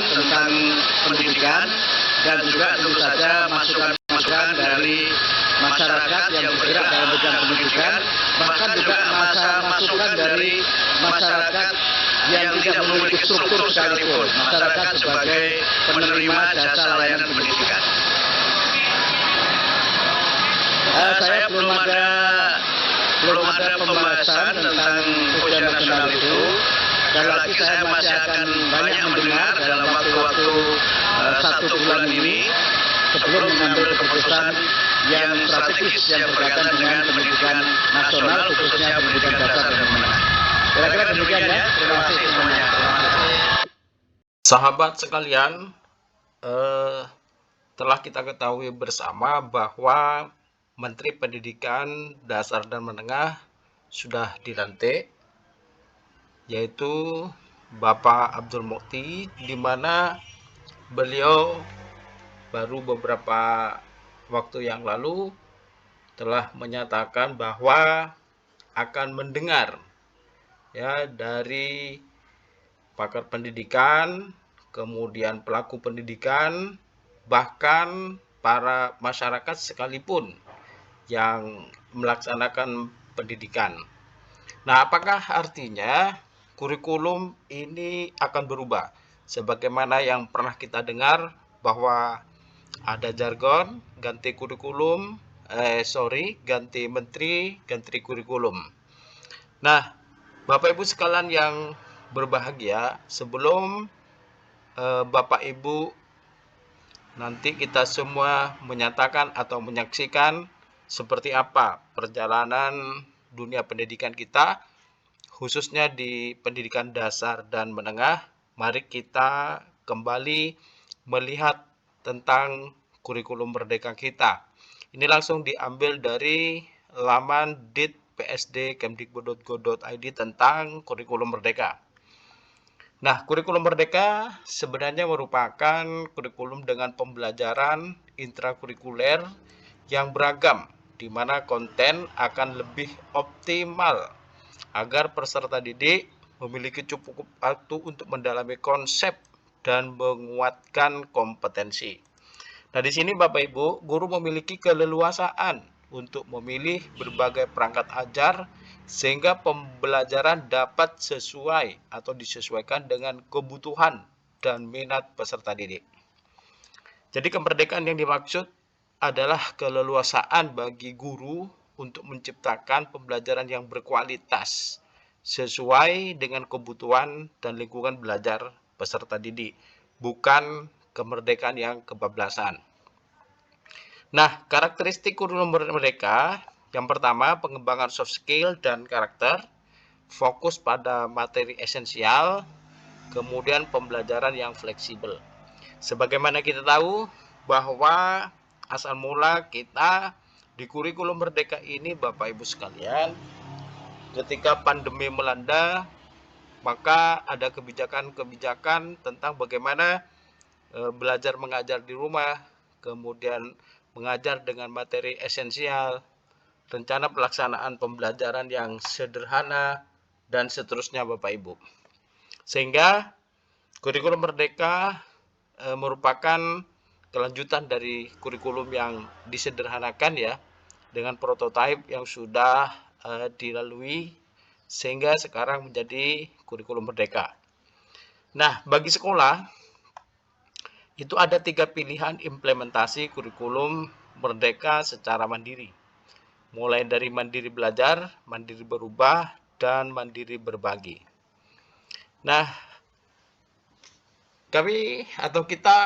tentang pendidikan dan juga tentu saja masukan-masukan dari masyarakat yang bergerak dalam bidang pendidikan, bahkan juga masukan dari masyarakat yang tidak memiliki struktur sekalipun, masyarakat sebagai penerima jasa layanan pendidikan. Saya belum ada pembahasan tentang ujian nasional itu. Sekali lagi saya masih akan banyak mendengar dalam waktu-waktu 1 bulan ini sebelum mengambil keputusan yang strategis yang berkaitan dengan pendidikan nasional, khususnya pendidikan dasar dan menengah. Kira-kira demikian ya. Terima kasih semuanya. Sahabat sekalian, telah kita ketahui bersama bahwa Menteri Pendidikan Dasar dan Menengah sudah dilantik, yaitu Bapak Abdul Mukhti, di mana beliau baru beberapa waktu yang lalu telah menyatakan bahwa akan mendengar ya dari pakar pendidikan, kemudian pelaku pendidikan, bahkan para masyarakat sekalipun yang melaksanakan pendidikan. Nah, apakah artinya kurikulum ini akan berubah? Sebagaimana yang pernah kita dengar bahwa ada jargon ganti kurikulum, ganti menteri, ganti kurikulum. Nah, Bapak Ibu sekalian yang berbahagia, sebelum Bapak Ibu nanti kita semua menyatakan atau menyaksikan seperti apa perjalanan dunia pendidikan kita, khususnya di pendidikan dasar dan menengah. Mari kita kembali melihat tentang kurikulum merdeka kita. Ini langsung diambil dari laman ditpsd.kemdikbud.go.id tentang kurikulum merdeka. Nah, kurikulum merdeka sebenarnya merupakan kurikulum dengan pembelajaran intrakurikuler yang beragam, di mana konten akan lebih optimal agar peserta didik memiliki cukup waktu untuk mendalami konsep dan menguatkan kompetensi. Nah, di sini Bapak Ibu, guru memiliki keleluasaan untuk memilih berbagai perangkat ajar sehingga pembelajaran dapat sesuai atau disesuaikan dengan kebutuhan dan minat peserta didik. Jadi kemerdekaan yang dimaksud adalah keleluasaan bagi guru untuk menciptakan pembelajaran yang berkualitas sesuai dengan kebutuhan dan lingkungan belajar peserta didik, bukan kemerdekaan yang kebablasan. Nah, karakteristik kurikulum merdeka yang pertama, pengembangan soft skill dan karakter, fokus pada materi esensial, kemudian pembelajaran yang fleksibel. Sebagaimana kita tahu bahwa asal mula kita di kurikulum merdeka ini, Bapak Ibu sekalian, ketika pandemi melanda, maka ada kebijakan-kebijakan tentang bagaimana belajar mengajar di rumah, kemudian mengajar dengan materi esensial, rencana pelaksanaan pembelajaran yang sederhana, dan seterusnya Bapak Ibu. Sehingga kurikulum merdeka merupakan kelanjutan dari kurikulum yang disederhanakan ya, dengan prototipe yang sudah dilalui sehingga sekarang menjadi kurikulum merdeka. Nah, bagi sekolah itu ada 3 pilihan implementasi kurikulum merdeka secara mandiri. Mulai dari mandiri belajar, mandiri berubah, dan mandiri berbagi. Nah, kita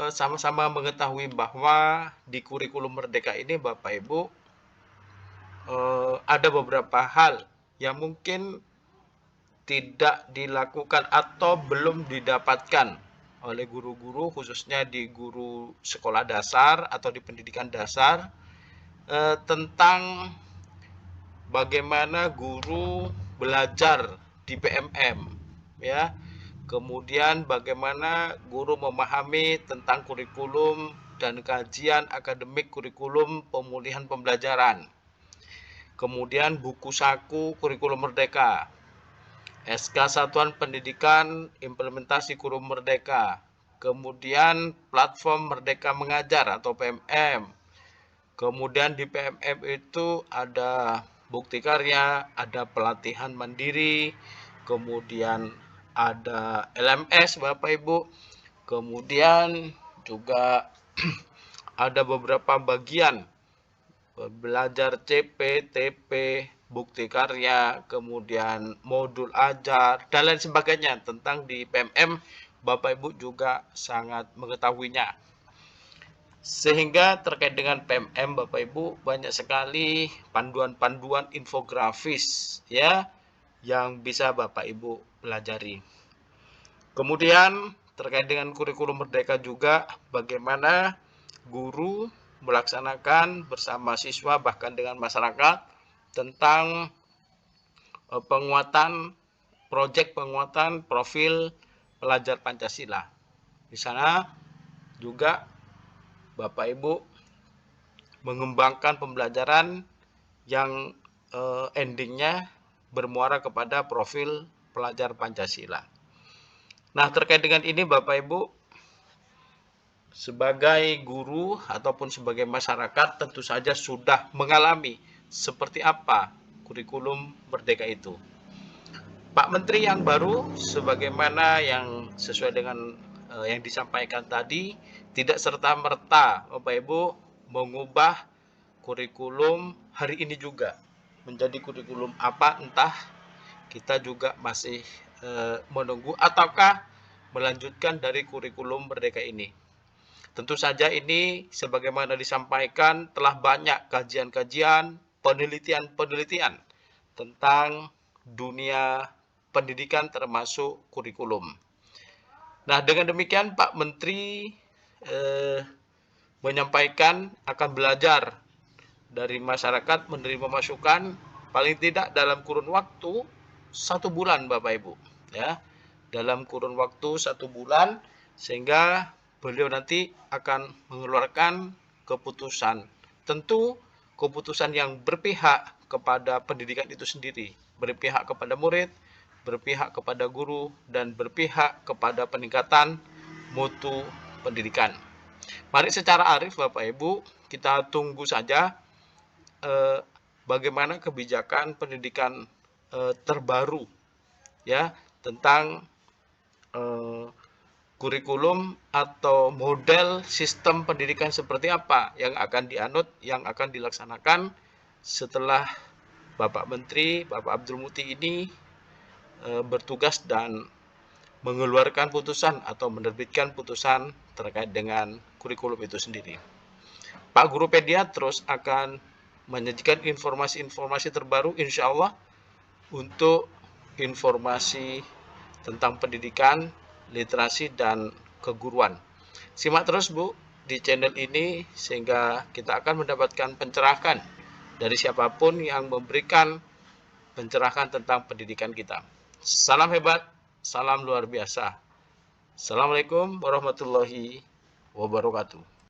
sama-sama mengetahui bahwa di kurikulum merdeka ini Bapak Ibu ada beberapa hal yang mungkin tidak dilakukan atau belum didapatkan oleh guru-guru, khususnya di guru sekolah dasar atau di pendidikan dasar, tentang bagaimana guru belajar di PMM ya. Kemudian bagaimana guru memahami tentang kurikulum dan kajian akademik kurikulum pemulihan pembelajaran. Kemudian buku saku kurikulum merdeka. SK Satuan Pendidikan Implementasi Kurikulum Merdeka, kemudian Platform Merdeka Mengajar atau PMM. Kemudian di PMM itu ada bukti karya, ada pelatihan mandiri, kemudian ada LMS Bapak Ibu, kemudian juga ada beberapa bagian belajar CP, TP, bukti karya, kemudian modul ajar, dan lain sebagainya tentang di PMM. Bapak Ibu juga sangat mengetahuinya. Sehingga terkait dengan PMM Bapak Ibu banyak sekali panduan-panduan infografis ya yang bisa Bapak Ibu pelajari. Kemudian terkait dengan kurikulum merdeka juga bagaimana guru melaksanakan bersama siswa bahkan dengan masyarakat tentang proyek penguatan profil pelajar Pancasila. Di sana juga Bapak Ibu mengembangkan pembelajaran yang endingnya bermuara kepada profil pelajar Pancasila. Nah, terkait dengan ini Bapak Ibu sebagai guru ataupun sebagai masyarakat tentu saja sudah mengalami seperti apa kurikulum merdeka itu. Pak Menteri yang baru sebagaimana yang sesuai dengan yang disampaikan tadi tidak serta-merta Bapak Ibu mengubah kurikulum hari ini juga menjadi kurikulum apa entah, kita juga masih menunggu ataukah melanjutkan dari kurikulum merdeka ini. Tentu saja ini sebagaimana disampaikan telah banyak kajian-kajian, penelitian-penelitian tentang dunia pendidikan termasuk kurikulum. Nah, dengan demikian Pak Menteri menyampaikan akan belajar dari masyarakat, menerima masukan paling tidak dalam kurun waktu 1 bulan Bapak Ibu ya, dalam kurun waktu 1 bulan, sehingga beliau nanti akan mengeluarkan keputusan, tentu keputusan yang berpihak kepada pendidikan itu sendiri, berpihak kepada murid, berpihak kepada guru, dan berpihak kepada peningkatan mutu pendidikan. Mari secara arif Bapak Ibu kita tunggu saja bagaimana kebijakan pendidikan terbaru ya tentang kurikulum atau model sistem pendidikan seperti apa yang akan dianut, yang akan dilaksanakan setelah Bapak Menteri, Bapak Abdul Muti ini bertugas dan mengeluarkan putusan atau menerbitkan putusan terkait dengan kurikulum itu sendiri. Pak Gurupedia terus akan menyajikan informasi-informasi terbaru insya Allah untuk informasi tentang pendidikan, literasi, dan keguruan. Simak terus Bu di channel ini sehingga kita akan mendapatkan pencerahan dari siapapun yang memberikan pencerahan tentang pendidikan kita. Salam hebat, salam luar biasa. Assalamualaikum warahmatullahi wabarakatuh.